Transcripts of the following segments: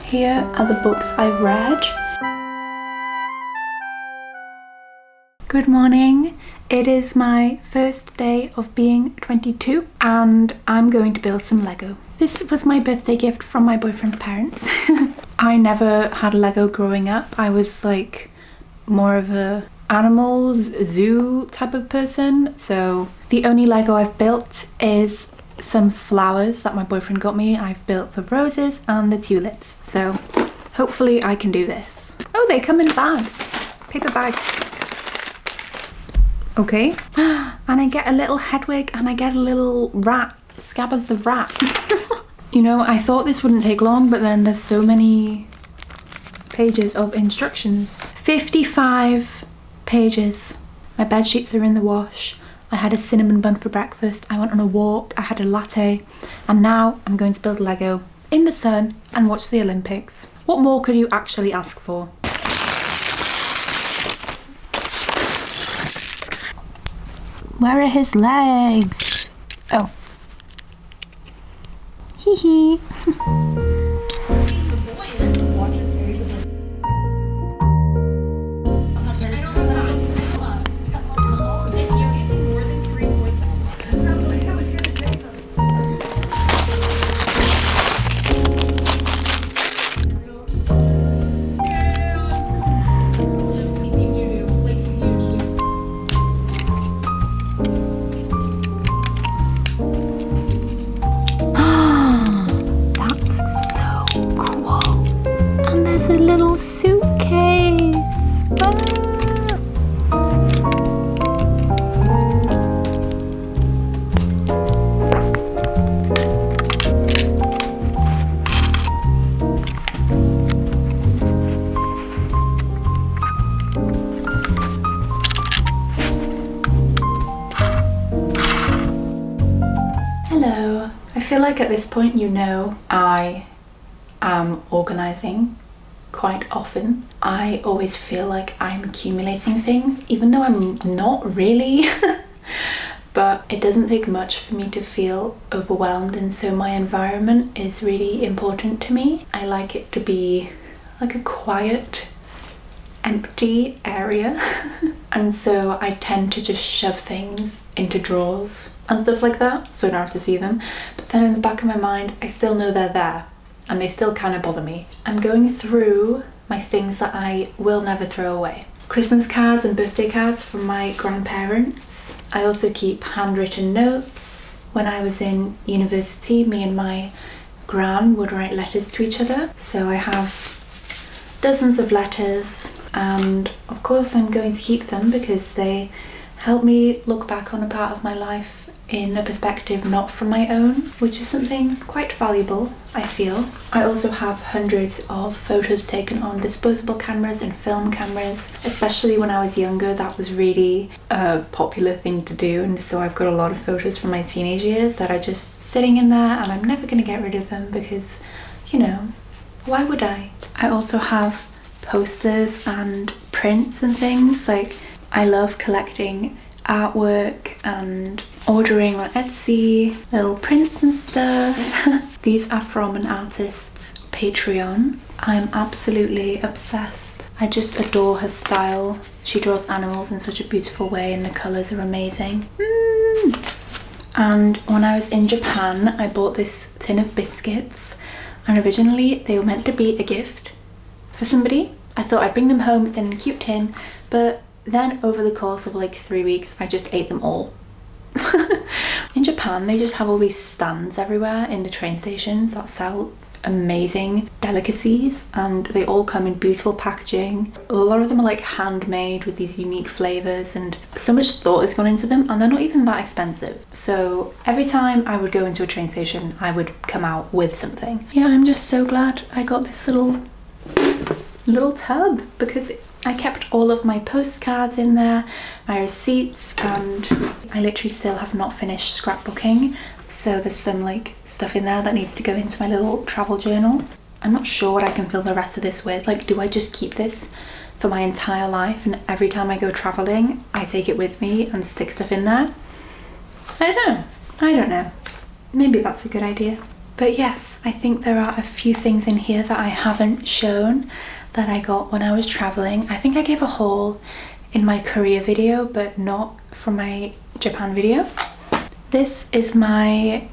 Here are the books I've read. Good morning. It is my first day of being 22 and I'm going to build some Lego. This was my birthday gift from my boyfriend's parents. I never had Lego growing up. I was like more of a animals, zoo type of person. So the only Lego I've built is some flowers that my boyfriend got me. I've built the roses and the tulips. So hopefully I can do this. Oh, they come in bags, paper bags. Okay, and I get a little Hedwig and I get a little rat, Scabbers the rat. You know, I thought this wouldn't take long, but then there's so many pages of instructions. 55 pages. My bed sheets are in the wash. I had a cinnamon bun for breakfast. I went on a walk. I had a latte. And now I'm going to build Lego in the sun and watch the Olympics. What more could you actually ask for? Where are his legs? Oh. Hee hee. A little suitcase. Hello. I feel like at this point you know I am organising quite often. I always feel like I'm accumulating things, even though I'm not really. But it doesn't take much for me to feel overwhelmed, and so my environment is really important to me. I like it to be like a quiet, empty area. And so I tend to just shove things into drawers and stuff like that so I don't have to see them. But then in the back of my mind I still know they're there and they still kind of bother me. I'm going through my things that I will never throw away. Christmas cards and birthday cards from my grandparents. I also keep handwritten notes. When I was in university, me and my gran would write letters to each other. So I have dozens of letters, and of course I'm going to keep them because they help me look back on a part of my life in a perspective not from my own, which is something quite valuable, I feel. I also have hundreds of photos taken on disposable cameras and film cameras. Especially when I was younger, that was really a popular thing to do, and so I've got a lot of photos from my teenage years that are just sitting in there, and I'm never gonna get rid of them because, you know, why would I? I also have posters and prints and things. Like, I love collecting artwork and ordering on Etsy little prints and stuff. These are from an artist's Patreon. I'm absolutely obsessed. I just adore her style. She draws animals in such a beautiful way and the colours are amazing. And when I was in Japan, I bought this tin of biscuits, and originally they were meant to be a gift for somebody. I thought I'd bring them home, it's in a cute tin, but then over the course of like 3 weeks, I just ate them all. In Japan, they just have all these stands everywhere in the train stations that sell amazing delicacies, and they all come in beautiful packaging. A lot of them are like handmade with these unique flavors, and so much thought has gone into them, and they're not even that expensive. So every time I would go into a train station, I would come out with something. Yeah, I'm just so glad I got this little tub, because I kept all of my postcards in there, my receipts, and I literally still have not finished scrapbooking. So there's some like stuff in there that needs to go into my little travel journal. I'm not sure what I can fill the rest of this with. Like, do I just keep this for my entire life and every time I go traveling I take it with me and stick stuff in there? I don't know. Maybe that's a good idea. But yes, I think there are a few things in here that I haven't shown that I got when I was traveling. I think I gave a haul in my Korea video, but not for my Japan video. This is my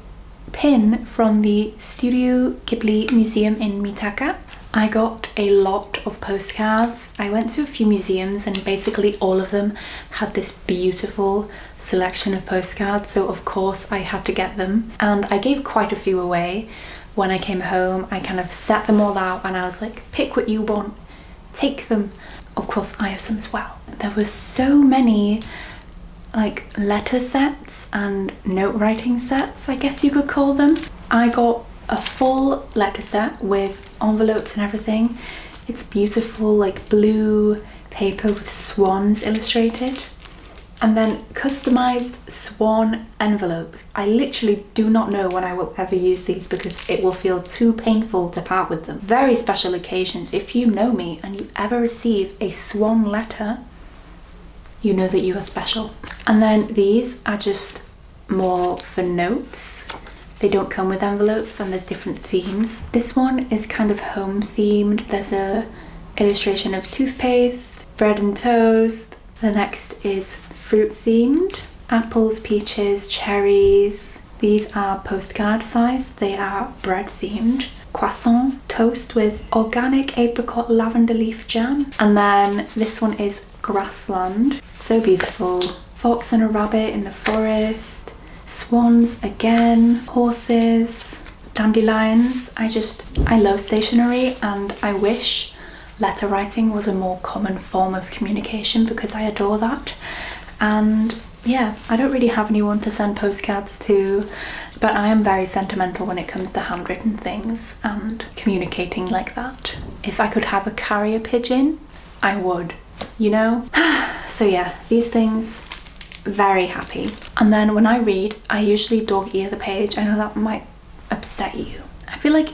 pin from the Studio Ghibli Museum in Mitaka. I got a lot of postcards. I went to a few museums and basically all of them had this beautiful selection of postcards, so of course I had to get them, and I gave quite a few away. When I came home, I kind of set them all out and I was like, pick what you want, take them. Of course I have some as well. There were so many like letter sets and note writing sets, I guess you could call them. I got a full letter set with envelopes and everything. It's beautiful, like blue paper with swans illustrated, and then customized swan envelopes. I literally do not know when I will ever use these because it will feel too painful to part with them. Very special occasions. If you know me and you ever receive a swan letter, you know that you are special. And then these are just more for notes. They don't come with envelopes and there's different themes. This one is kind of home themed. There's a illustration of toothpaste, bread and toast. The next is fruit themed. Apples, peaches, cherries. These are postcard size. They are bread themed. Croissant, toast with organic apricot lavender leaf jam. And then this one is grassland. So beautiful. Fox and a rabbit in the forest. Swans again, horses, dandelions. I love stationery, and I wish letter writing was a more common form of communication because I adore that. And yeah, I don't really have anyone to send postcards to, but I am very sentimental when it comes to handwritten things and communicating like that. If I could have a carrier pigeon, I would, you know? So yeah, these things, very happy. And then when I read, I usually dog ear the page. I know that might upset you. I feel like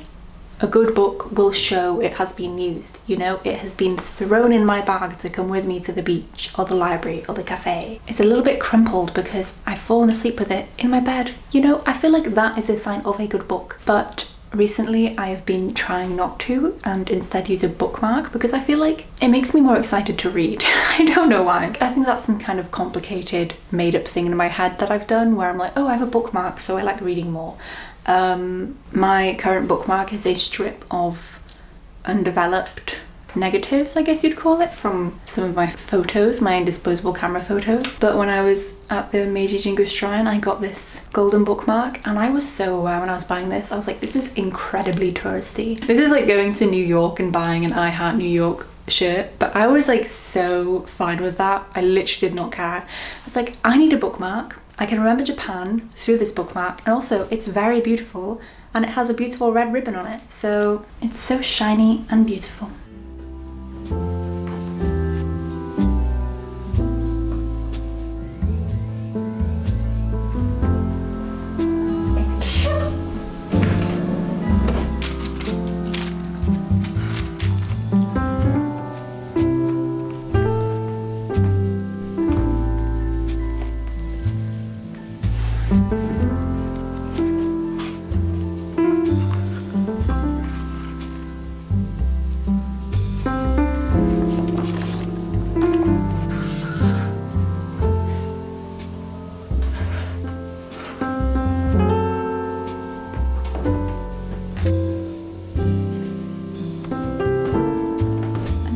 a good book will show it has been used, you know? It has been thrown in my bag to come with me to the beach or the library or the cafe. It's a little bit crumpled because I've fallen asleep with it in my bed. You know, I feel like that is a sign of a good book. But recently I have been trying not to and instead use a bookmark because I feel like it makes me more excited to read. I don't know why. I think that's some kind of complicated made up thing in my head that I've done where I'm like, oh, I have a bookmark, so I like reading more. My current bookmark is a strip of undeveloped negatives, I guess you'd call it, from some of my photos, my disposable camera photos. But when I was at the Meiji Jingu Shrine, I got this golden bookmark and I was so aware when I was buying this. I was like, this is incredibly touristy. This is like going to New York and buying an I Heart New York shirt, but I was like so fine with that. I literally did not care. I was like, I need a bookmark. I can remember Japan through this bookmark, and also it's very beautiful and it has a beautiful red ribbon on it, so it's so shiny and beautiful.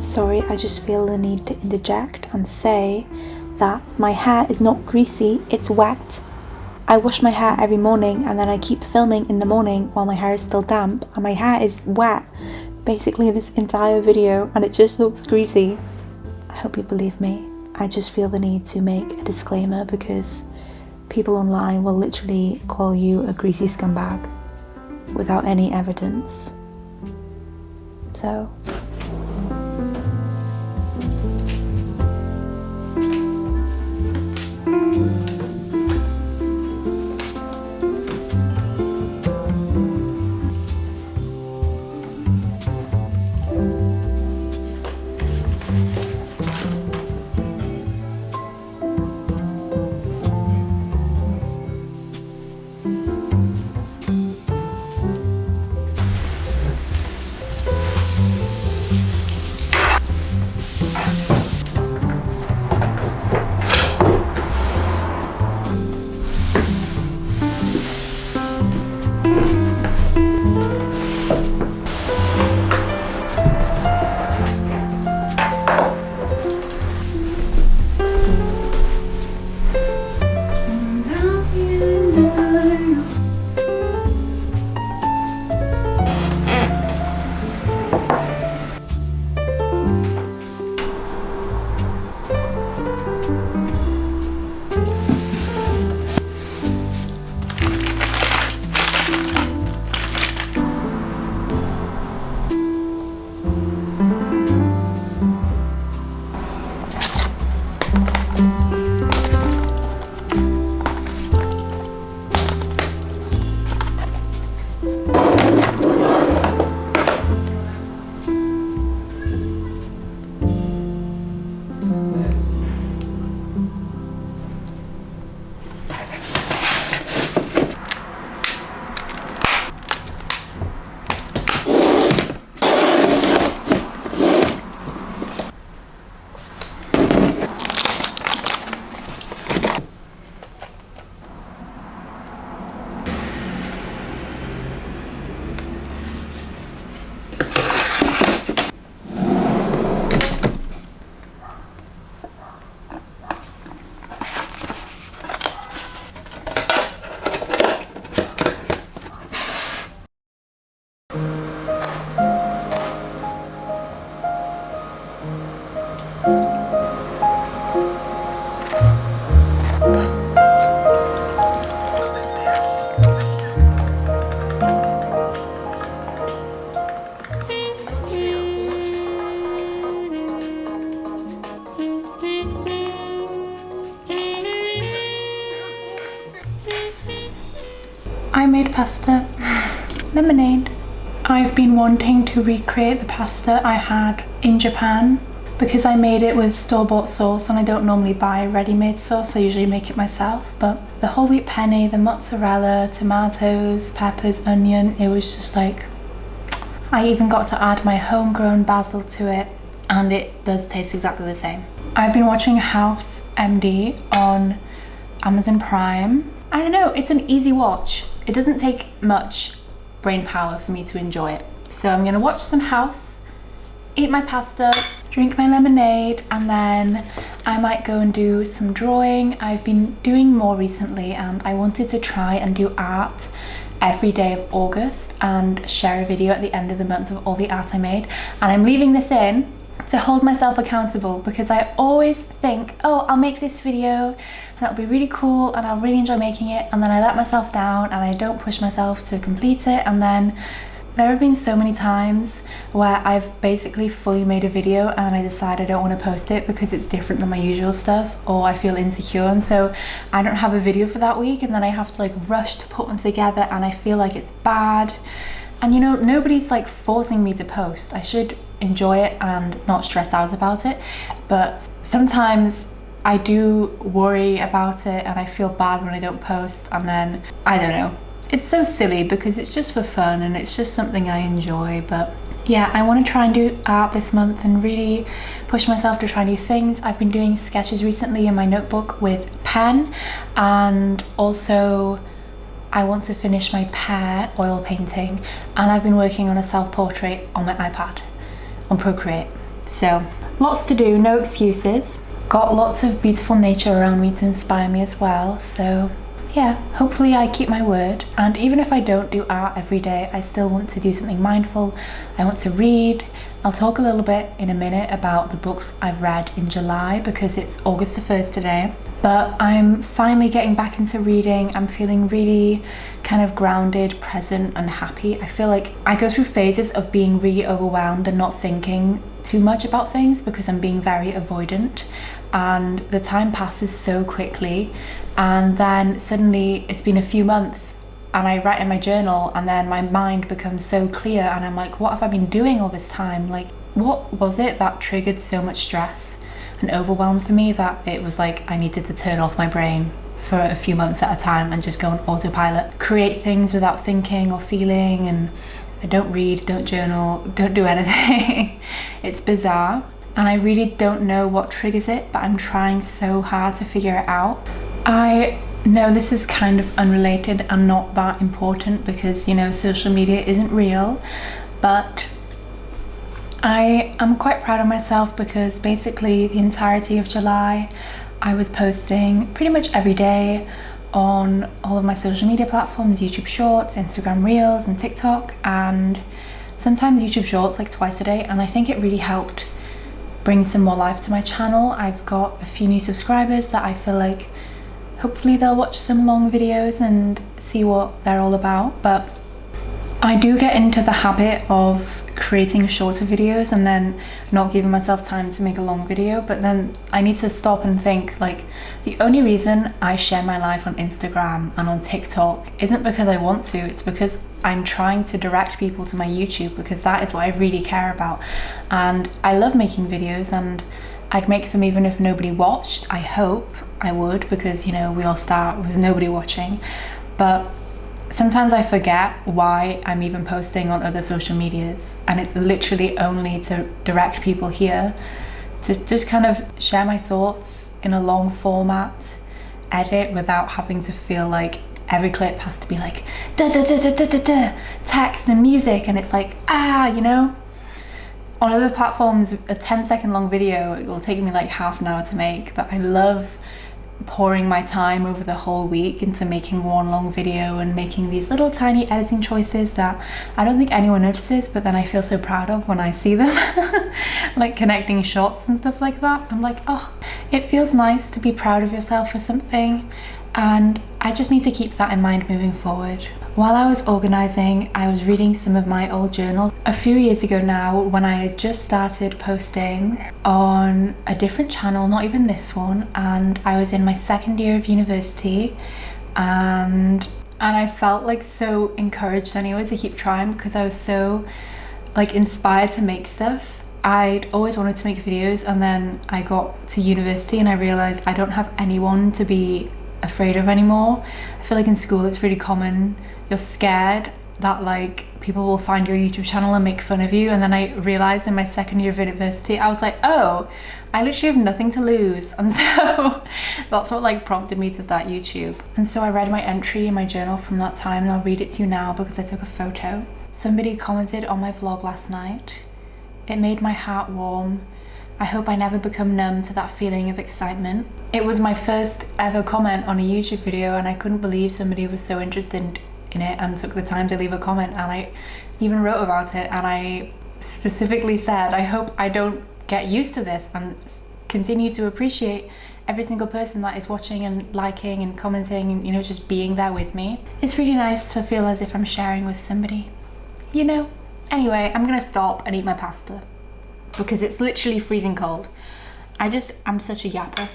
Sorry, I just feel the need to interject and say that my hair is not greasy, it's wet. I wash my hair every morning and then I keep filming in the morning while my hair is still damp and my hair is wet basically this entire video and it just looks greasy. I hope you believe me. I just feel the need to make a disclaimer because people online will literally call you a greasy scumbag without any evidence. So pasta. Lemonade. I've been wanting to recreate the pasta I had in Japan because I made it with store-bought sauce and I don't normally buy ready-made sauce. I usually make it myself, but the whole wheat penne, the mozzarella, tomatoes, peppers, onion, it was just like, I even got to add my homegrown basil to it and it does taste exactly the same. I've been watching House MD on Amazon Prime. I don't know, it's an easy watch. It doesn't take much brain power for me to enjoy it. So I'm gonna watch some House, eat my pasta, drink my lemonade, and then I might go and do some drawing. I've been doing more recently and I wanted to try and do art every day of August and share a video at the end of the month of all the art I made. And I'm leaving this in to hold myself accountable because I always think, oh, I'll make this video and it'll be really cool and I'll really enjoy making it, and then I let myself down and I don't push myself to complete it. And then there have been so many times where I've basically fully made a video and I decide I don't want to post it because it's different than my usual stuff, or I feel insecure and so I don't have a video for that week, and then I have to like rush to put one together and I feel like it's bad. And you know, nobody's like forcing me to post. I should enjoy it and not stress out about it, but sometimes I do worry about it and I feel bad when I don't post, and then I don't know, it's so silly because it's just for fun and it's just something I enjoy. But yeah, I want to try and do art this month and really push myself to try new things. I've been doing sketches recently in my notebook with pen, and also I want to finish my pear oil painting, and I've been working on a self-portrait on my iPad on Procreate. So lots to do, no excuses. Got lots of beautiful nature around me to inspire me as well. So yeah, hopefully I keep my word. And even if I don't do art every day, I still want to do something mindful. I want to read. I'll talk a little bit in a minute about the books I've read in July because it's August the 1st today. But I'm finally getting back into reading. I'm feeling really kind of grounded, present and happy. I feel like I go through phases of being really overwhelmed and not thinking too much about things because I'm being very avoidant, and the time passes so quickly, and then suddenly it's been a few months and I write in my journal and then my mind becomes so clear and I'm like, what have I been doing all this time? Like, what was it that triggered so much stress and overwhelm for me that it was like I needed to turn off my brain for a few months at a time and just go on autopilot, create things without thinking or feeling, and I don't read, don't journal, don't do anything. It's bizarre and I really don't know what triggers it, but I'm trying so hard to figure it out. I know this is kind of unrelated and not that important because, you know, social media isn't real, but I am quite proud of myself because basically the entirety of July I was posting pretty much every day on all of my social media platforms, YouTube Shorts, Instagram Reels and TikTok, and sometimes YouTube Shorts like twice a day, and I think it really helped bring some more life to my channel. I've got a few new subscribers that I feel like hopefully they'll watch some long videos and see what they're all about. But I do get into the habit of creating shorter videos and then not giving myself time to make a long video, but then I need to stop and think, like, the only reason I share my life on Instagram and on TikTok isn't because I want to, it's because I'm trying to direct people to my YouTube, because that is what I really care about. And I love making videos and I'd make them even if nobody watched. I hope I would, because, you know, we all start with nobody watching. But sometimes I forget why I'm even posting on other social medias, and it's literally only to direct people here to just kind of share my thoughts in a long format, edit without having to feel like every clip has to be like da da da da da da da text and music, and it's like, you know. On other platforms, a 10-second long video, it will take me like half an hour to make, but I love pouring my time over the whole week into making one long video and making these little tiny editing choices that I don't think anyone notices, but then I feel so proud of when I see them. Like connecting shots and stuff like that. I'm like, oh, it feels nice to be proud of yourself for something, and I just need to keep that in mind moving forward. While I was organising, I was reading some of my old journals a few years ago now, when I had just started posting on a different channel, not even this one, and I was in my second year of university, and and I felt like so encouraged anyway to keep trying because I was so like inspired to make stuff. I'd always wanted to make videos, and then I got to university and I realized I don't have anyone to be afraid of anymore. I feel like in school it's really common, you're scared that like people will find your YouTube channel and make fun of you, and then I realized in my second year of university I was like, oh, I literally have nothing to lose, and so that's what like prompted me to start YouTube. And so I read my entry in my journal from that time, and I'll read it to you now because I took a photo. Somebody commented on my vlog last night. It made my heart warm. I hope I never become numb to that feeling of excitement. It was my first ever comment on a YouTube video, and I couldn't believe somebody was so interested in it and took the time to leave a comment, and I even wrote about it, and I specifically said, I hope I don't get used to this and continue to appreciate every single person that is watching and liking and commenting and, you know, just being there with me. It's really nice to feel as if I'm sharing with somebody, you know? Anyway, I'm gonna stop and eat my pasta because it's literally freezing cold. I'm such a yapper.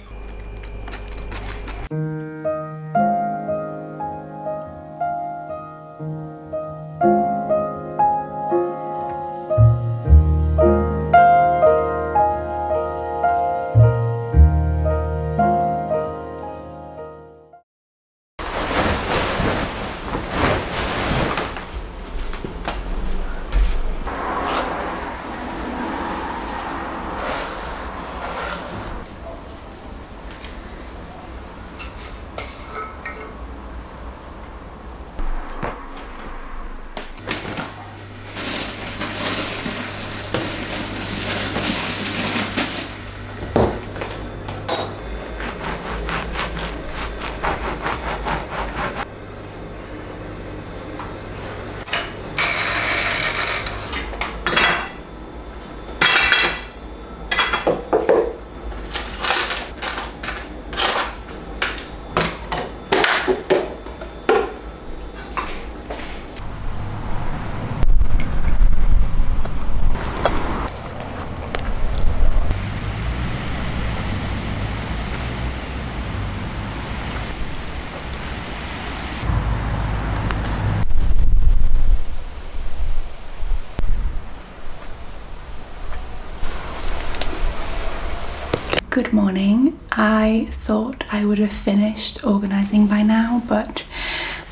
Good morning. I thought I would have finished organising by now, but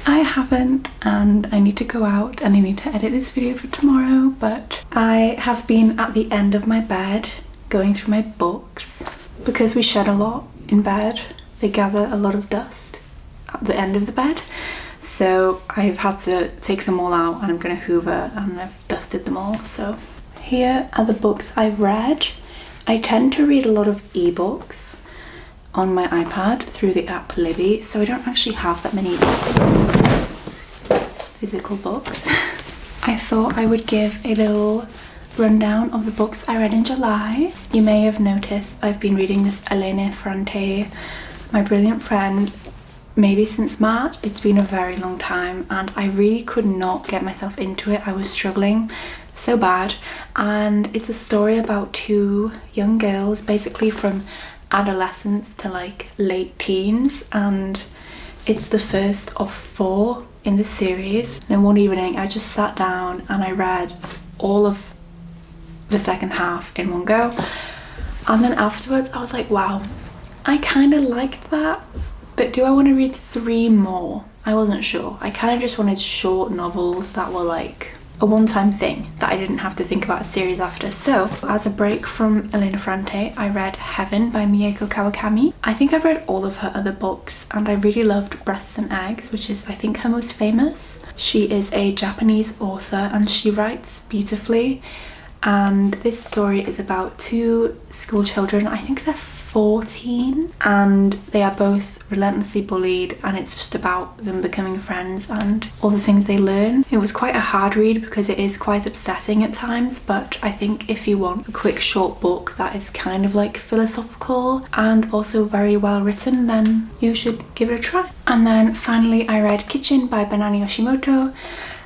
I haven't, and I need to go out and I need to edit this video for tomorrow. But I have been at the end of my bed going through my books because we shed a lot in bed. They gather a lot of dust at the end of the bed, so I've had to take them all out and I'm gonna hoover, and I've dusted them all. So here are the books I've read. I tend to read a lot of ebooks on my iPad through the app Libby, so I don't actually have that many physical books. I thought I would give a little rundown of the books I read in July. You may have noticed I've been reading this Elena Ferrante, My Brilliant Friend, maybe since March. It's been a very long time and I really could not get myself into it. I was struggling so bad, and it's a story about two young girls, basically from adolescence to like late teens, and it's the first of 4 in the series. Then one evening I just sat down and I read all of the second half in one go, and then afterwards I was like, wow, I kind of liked that, but do I want to read 3 more? I wasn't sure. I kind of just wanted short novels that were like a one-time thing that I didn't have to think about a series after. So as a break from Elena Ferrante, I read Heaven by Mieko Kawakami. I think I've read all of her other books, and I really loved Breasts and Eggs, which is I think her most famous. She is a Japanese author and she writes beautifully, and this story is about 2 school children. I think they're 14 and they are both relentlessly bullied, and it's just about them becoming friends and all the things they learn. It was quite a hard read because it is quite upsetting at times, but I think if you want a quick short book that is kind of like philosophical and also very well written, then you should give it a try. And then finally I read Kitchen by Banani Yoshimoto,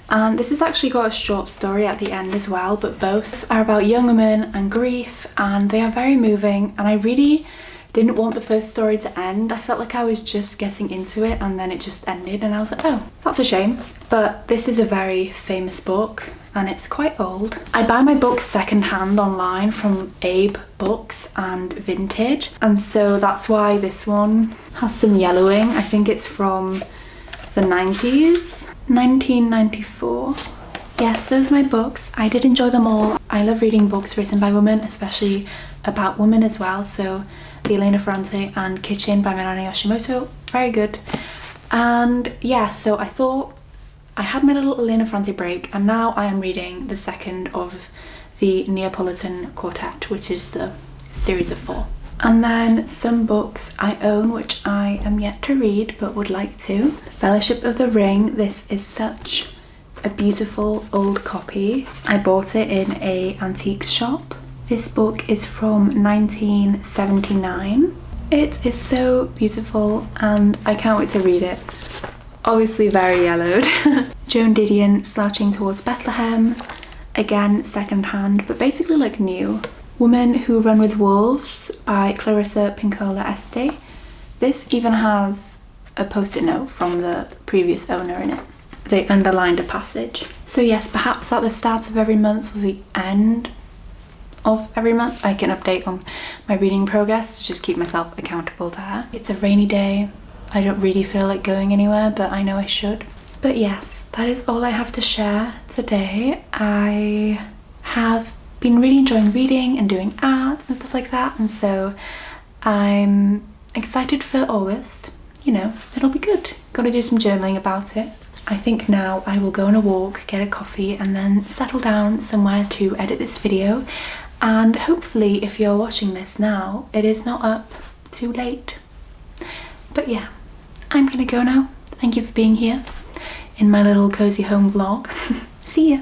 and this has actually got a short story at the end as well, but both are about young women and grief, and they are very moving, and I really didn't want the first story to end. I felt like I was just getting into it and then it just ended and I was like, oh, that's a shame. But this is a very famous book and it's quite old. I buy my books secondhand online from Abe Books and Vintage, and so that's why this one has some yellowing. I think it's from the 90s, 1994. Yes, those are my books. I did enjoy them all. I love reading books written by women, especially about women as well. So the Elena Ferrante and Kitchen by Minami Yoshimoto, very good. And yeah, so I thought I had my little Elena Ferrante break, and now I am reading the second of the Neapolitan Quartet, which is the series of 4. And then some books I own which I am yet to read but would like to. Fellowship of the Ring. This is such a beautiful old copy. I bought it in a antiques shop. This book is from 1979. It is so beautiful and I can't wait to read it. Obviously very yellowed. Joan Didion, Slouching Towards Bethlehem. Again, secondhand, but basically like new. Women Who Run With Wolves by Clarissa Pinkola Este. This even has a post-it note from the previous owner in it. They underlined a passage. So yes, perhaps at the start of every month or the end of every month I can update on my reading progress to just keep myself accountable there. It's a rainy day. I don't really feel like going anywhere, but I know I should. But yes, that is all I have to share today. I have been really enjoying reading and doing art and stuff like that, and so I'm excited for August. You know, it'll be good. Gotta do some journaling about it. I think now I will go on a walk, get a coffee, and then settle down somewhere to edit this video. And hopefully, if you're watching this now, it is not up too late. But yeah, I'm gonna go now. Thank you for being here in my little cozy home vlog. See ya!